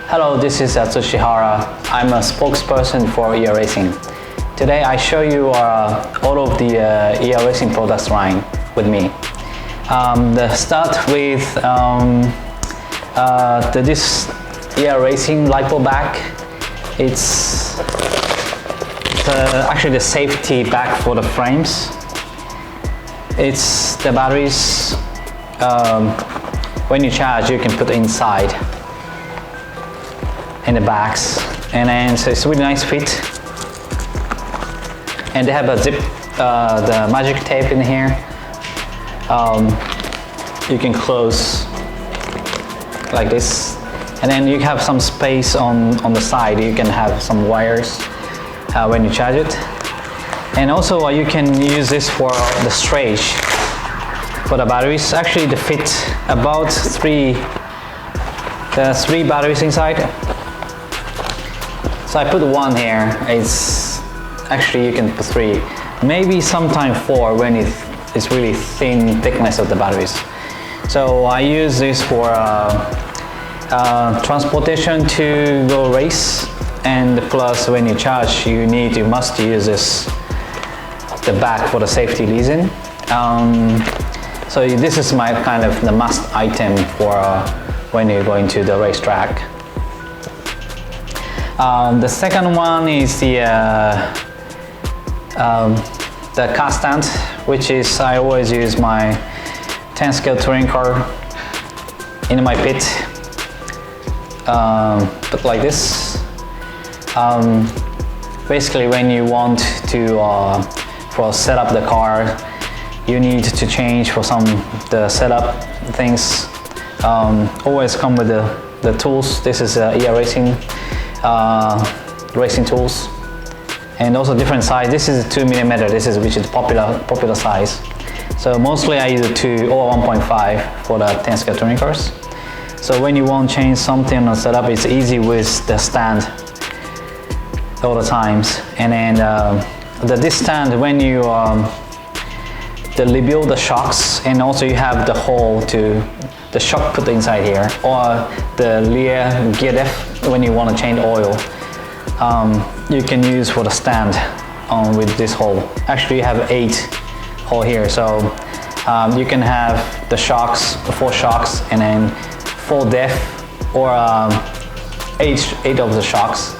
Hello, this is Atsushi Hara. I'm a spokesperson for ER Racing. Today I show you all of the ER Racing products line with me. Let's start with this ER Racing Lipo bag. It's actually the safety bag for the frames. It's the batteries. When you charge, you can put inside in the bags, and then so it's really nice fit. And they have a zip, the magic tape in here. You can close like this, and then you have some space on the side. You can have some wires when you charge it, and also you can use this for the storage for the batteries. Actually, they fit about there's 3 batteries inside. So I put 1 here. It's actually, you can put 3, maybe sometime 4 when it's really thin thickness of the batteries. So I use this for transportation to go race, and plus when you charge, you must use the bag for the safety reason. So this is my kind of the must item for when you're going to the racetrack. The second one is the car stand, which is I always use my 10-scale touring car in my pit, put like this. Basically, when you want to set up the car, you need to change for the setup things. Always come with the tools. This is ER Racing racing tools, and also different size. This is 2mm. Which is popular size. So mostly I use a 2 or 1.5 for the 10-scale touring cars. So when you want to change something or setup, it's easy with the stand all the times. And then this stand, when you rebuild the shocks, and also you have the hole to the shock put inside here, or the rear gear depth when you want to change oil, you can use for the stand with this hole. Actually, you have 8 hole here, so you can have the shocks, 4 shocks, and then 4 depth, or 8 of the shocks.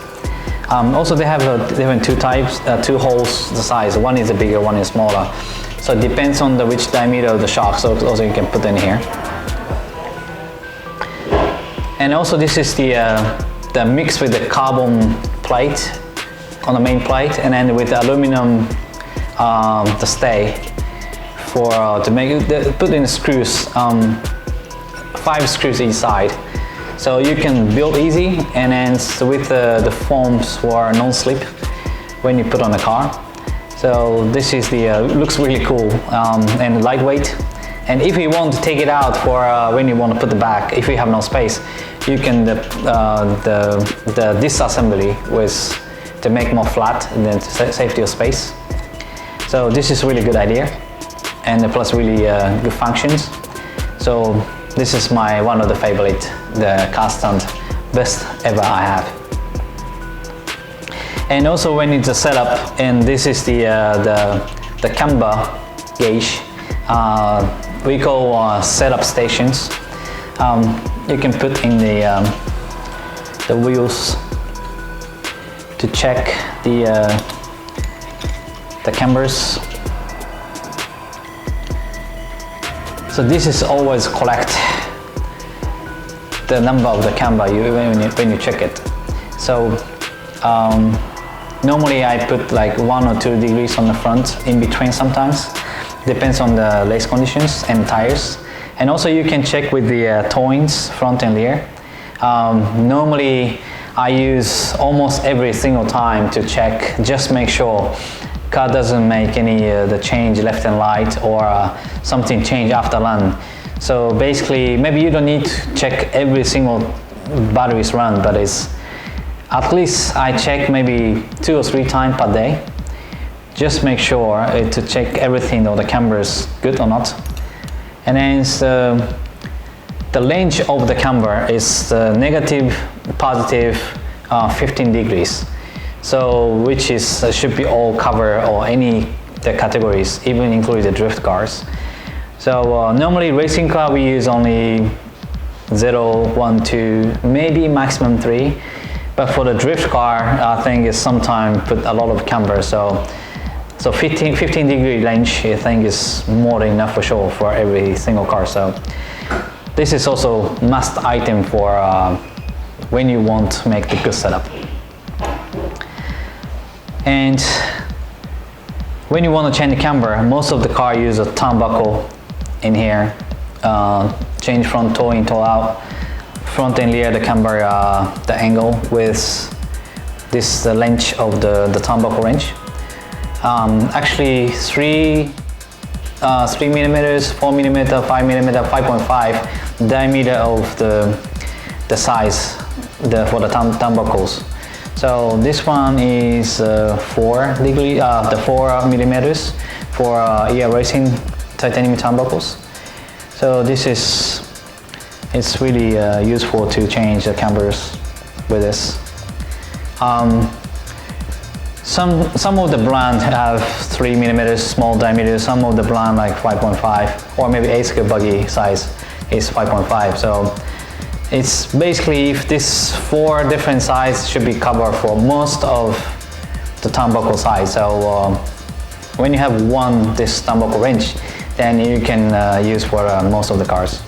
Also, they have different 2 types, 2 holes the size. One is bigger, one is smaller. So it depends on which diameter of the shock. So also you can put in here. And also this is the mix with the carbon plate on the main plate, and then with the aluminum the stay for to make it, put in the screws, 5 screws each side. So you can build easy, and then with the foams for non-slip when you put on the car. So this is looks really cool and lightweight. And if you want to take it out for when you want to put the back, if you have no space, you can the disassembly to make more flat and then to save your space. So this is really good idea, and plus really good functions. So this is one of the favorite, the car stand, best ever I have. And also when it's a setup, and this is the Camber gauge. We call setup stations. You can put in the wheels to check the cambers. So this is always collect the number of the camber when you check it. So normally I put like 1 or 2 degrees on the front, in between sometimes. Depends on the race conditions and tires. And also you can check with the toins, front and rear. Normally I use almost every single time to check, just make sure car doesn't make any the change left and right, or something change after run. So basically, maybe you don't need to check every single batteries run, but it's at least I check maybe 2 or 3 times per day just make sure to check everything or the camber is good or not. And then the range of the camber is negative, positive 15 degrees. So which is should be all cover or any the categories, even include the drift cars. So normally racing car we use only 0, 1, 2, maybe maximum 3. But for the drift car, I think it's sometimes put a lot of camber. So 15 degree range I think is more than enough for sure for every single car. So this is also must item for when you want to make the good setup. And when you want to change the camber, most of the car use a turnbuckle in here. Change front toe in, toe out, front and rear the camber, the angle with this length of the turnbuckle range. Actually 3 millimeters, 4 millimeter, 5 millimeter, 5.5 diameter of the size for the turnbuckles. So this one is 4 degree, the 4 millimeters for ER racing titanium turnbuckles. So this is it's really useful to change the cambers with this. Some of the brand have 3 millimeters small diameter, some of the brand like 5.5, or maybe A-scale buggy size is 5.5. So it's basically if this 4 different size should be covered for most of the turnbuckle size. So when you have this turnbuckle range, then you can use for most of the cars.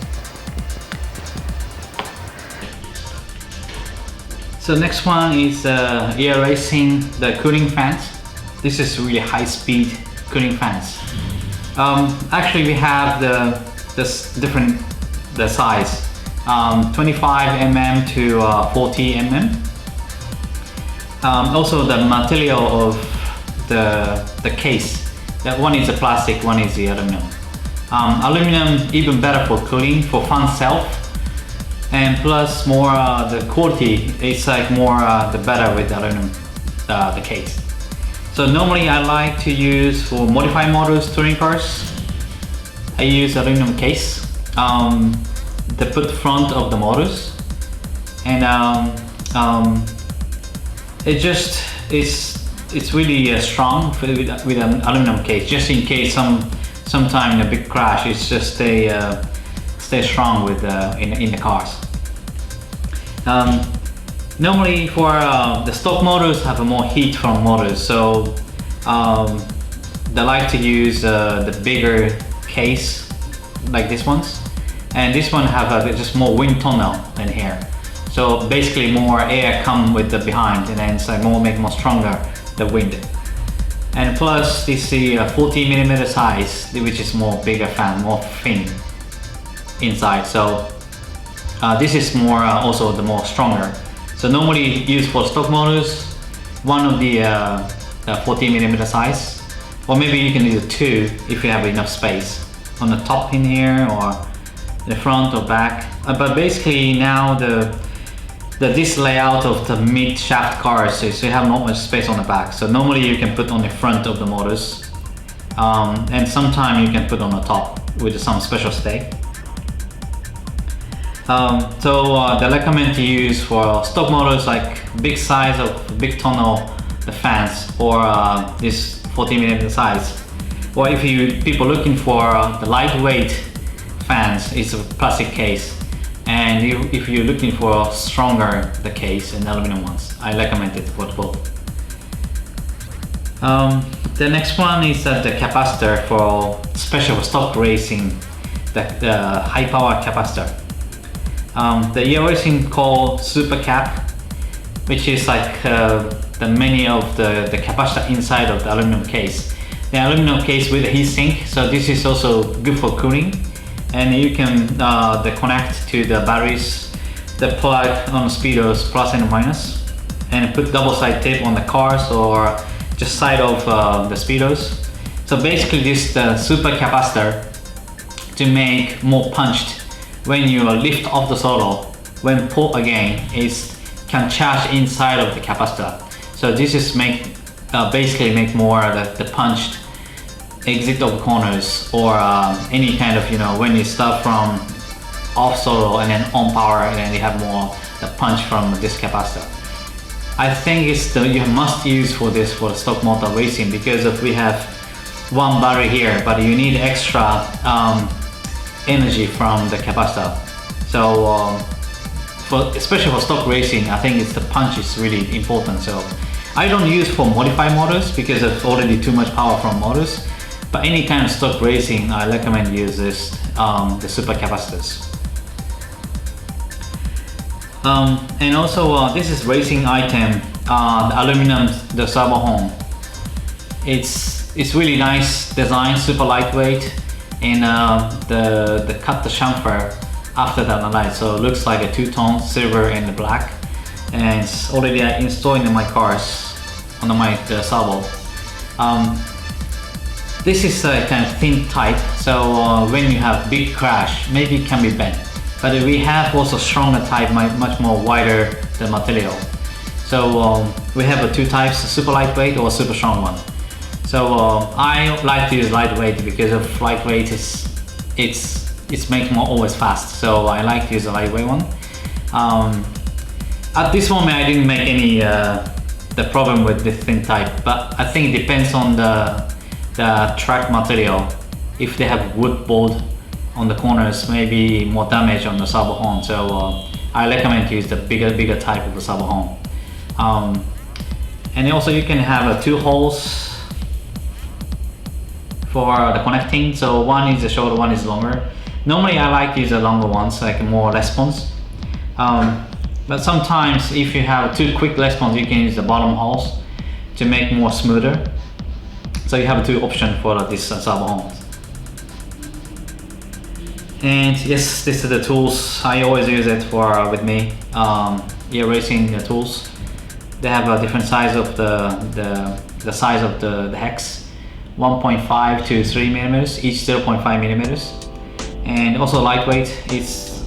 So next one is ER racing, the cooling fans. This is really high speed cooling fans. Actually we have the size 25 mm to 40 mm. Also the material of the case. That one is a plastic, one is the aluminum. Aluminum even better for cooling, for fan self. And plus more the quality is like more the better with the aluminum the case. So normally I like to use for modified models touring cars, I use aluminum case, the put front of the motors, and it's really strong with an aluminum case, just in case sometime in a big crash it's just stay strong with in the cars. Normally for the stock motors have a more heat from motors, so they like to use the bigger case like this ones, and this one have just more wind tunnel in here. So basically more air come with the behind, and then it's like make more stronger the wind. And plus this is 40 millimeter size, which is more bigger fan, more thin inside. So this is more also the more stronger. So normally used for stock motors, one of the 40 millimeter size, or maybe you can use 2 if you have enough space on the top in here or the front or back. But basically now this layout of the mid shaft cars is you have not much space on the back. So normally you can put on the front of the motors, and sometimes you can put on the top with some special stay. They recommend to use for stock motors like big size of big tunnel the fans, or this 40 millimeter size. Or if people looking for the lightweight fans, it's a plastic case. And if you're looking for stronger the case and aluminum ones, I recommend it for both. The next one is the capacitor for special stock racing, the high power capacitor. The ER racing called super cap, which is like the many of the capacitor inside of the aluminum case. The aluminum case with a heat sink, so this is also good for cooling. And you can connect to the batteries, the plug on the speedos plus and minus, and put double side tape on the cars or just side of the speedos. So basically this super capacitor to make more punched when you lift off the throttle, when pull again, can charge inside of the capacitor. So this is make basically make more the punched exit of corners, or any kind of, you know, when you start from off throttle and then on power, and then you have more the punch from this capacitor. I think it's you must use for this for stock motor racing, because if we have one battery here, but you need extra energy from the capacitor. So especially for stock racing, I think the punch is really important. So I don't use for modified motors because it's already too much power from motors. But any kind of stock racing, I recommend use this, the super capacitors. And also this is racing item, the aluminum, the servo horn. It's really nice design, super lightweight, and the cut the chamfer after that light, so it looks like a two-tone silver and black, and it's already installed in my cars on my servo. This is a kind of thin type, so when you have big crash, maybe it can be bent. But we have also stronger type, much more wider the material. So we have two types, super lightweight or super strong one. So I like to use lightweight because of lightweight it's make more always fast. So I like to use a lightweight one. At this moment I didn't make any the problem with this thin type, but I think it depends on the track material. If they have wood board on the corners, maybe more damage on the servo horn. So I recommend to use the bigger type of the servo horn. And also you can have two holes for the connecting. So one is the shorter, one is longer. Normally I like to use the longer ones, like more response. But sometimes if you have two quick response, you can use the bottom holes to make more smoother. So you have two options for this servo horn. And yes, this is the tools. I always use it for with me. Racing tools. They have a different size of the size of the hex, 1.5 to 3 millimeters, each 0.5 millimeters, and also lightweight. It's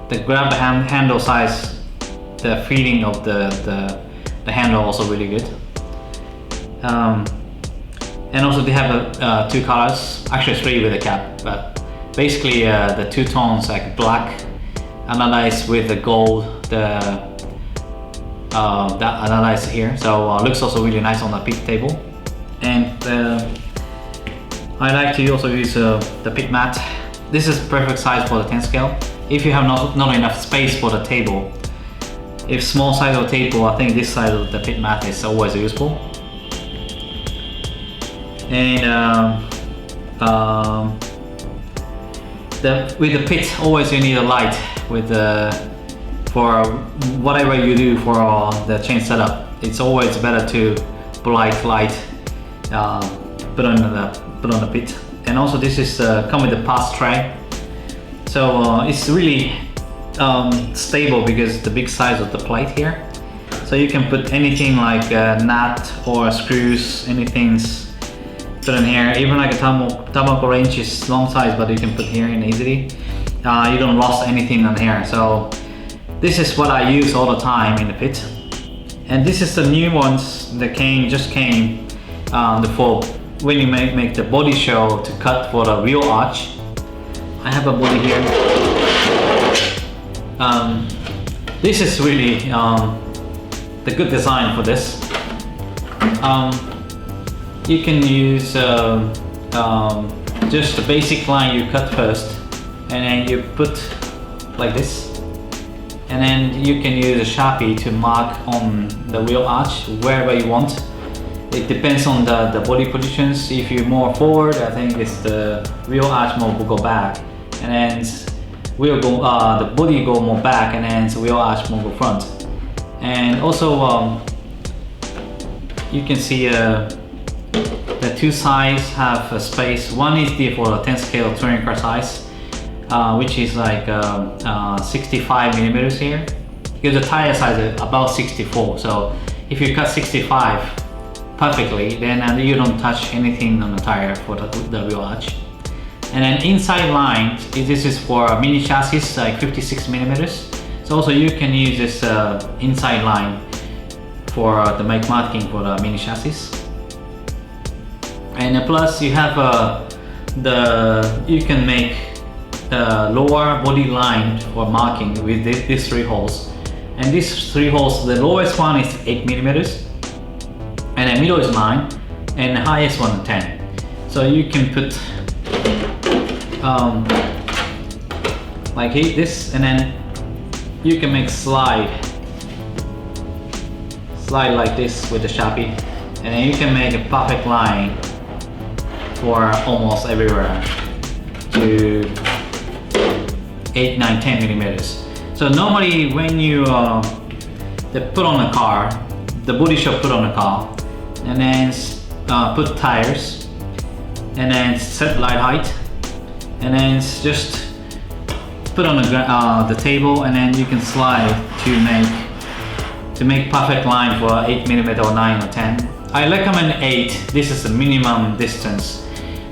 the grab handle size. The feeling of the handle also really good. And also they have two colors, actually three with a cap, but basically the two tones like black analyzed with the gold, that analyzed here. So looks also really nice on the pit table. And I like to also use the pit mat. This is perfect size for the 10 scale. If you have not enough space for the table, if small size of table, I think this side of the pit mat is always useful. And with the pit, always you need a light with for whatever you do for the chain setup. It's always better to bright light put on the pit. And also this is come with the pass tray, so it's really stable because the big size of the plate here. So you can put anything like a nut or screws, anything's put in here. Even like a turnbuckle wrench is long size, but you can put here in easily. You don't lost anything on here. So this is what I use all the time in the pit. And this is the new ones that just came for when you make the body show to cut for the wheel arch. I have a body here. This is really the good design for this. You can use just the basic line you cut first, and then you put like this, and then you can use a Sharpie to mark on the wheel arch wherever you want. It depends on the body positions. If you're more forward, I think it's the wheel arch more will go back, and then the body go more back, and then the wheel arch more go front. And also you can see the two sides have a space. One is for the 10 scale touring car size, which is like 65 millimeters here, because the tire size is about 64. So if you cut 65 perfectly, then you don't touch anything on the tire for the wheel arch. And then inside line, this is for mini chassis, like 56 millimeters. So also you can use this inside line for the make marking for the mini chassis. And plus you have you can make lower body line for marking with these 3 holes. And these 3 holes, the lowest one is 8 millimeters, and the middle is 9, and the highest one is 10. So you can put like this, and then you can make slide like this with the Sharpie, and then you can make a perfect line for almost everywhere to 8, 9, 10 millimeters. So normally when you they put on a car, the body shop put on a car, and then put tires, and then set light height, and then just put on the table, and then you can slide to make perfect line for 8 millimeter or 9 or 10. I recommend 8. This is the minimum distance,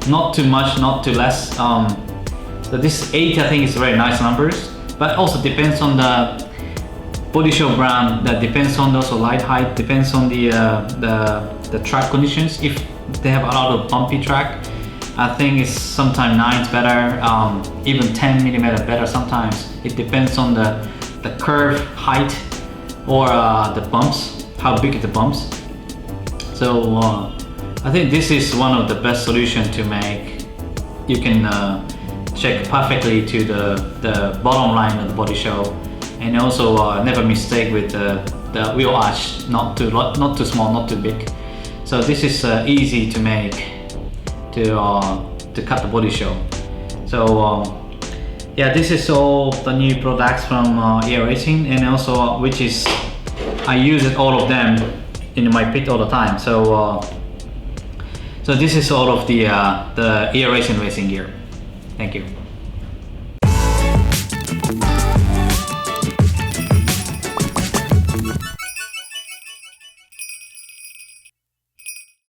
not too much, not too less. So this 8 I think is very nice numbers, but also depends on the body shop brand. That depends on also light height, depends on the track conditions. If they have a lot of bumpy track, I think it's sometimes 9 is better, even 10 millimeter better sometimes. It depends on the curve height or the bumps, how big the bumps. So I think this is one of the best solution to make. You can check perfectly to the bottom line of the body shell, and also never mistake with the wheel arch, not too small, not too big. So this is easy to make to cut the body shell. So yeah, this is all the new products from Air Racing, and also which is I use it all of them in my pit all the time. So so this is all of the Air Racing racing gear. Thank you.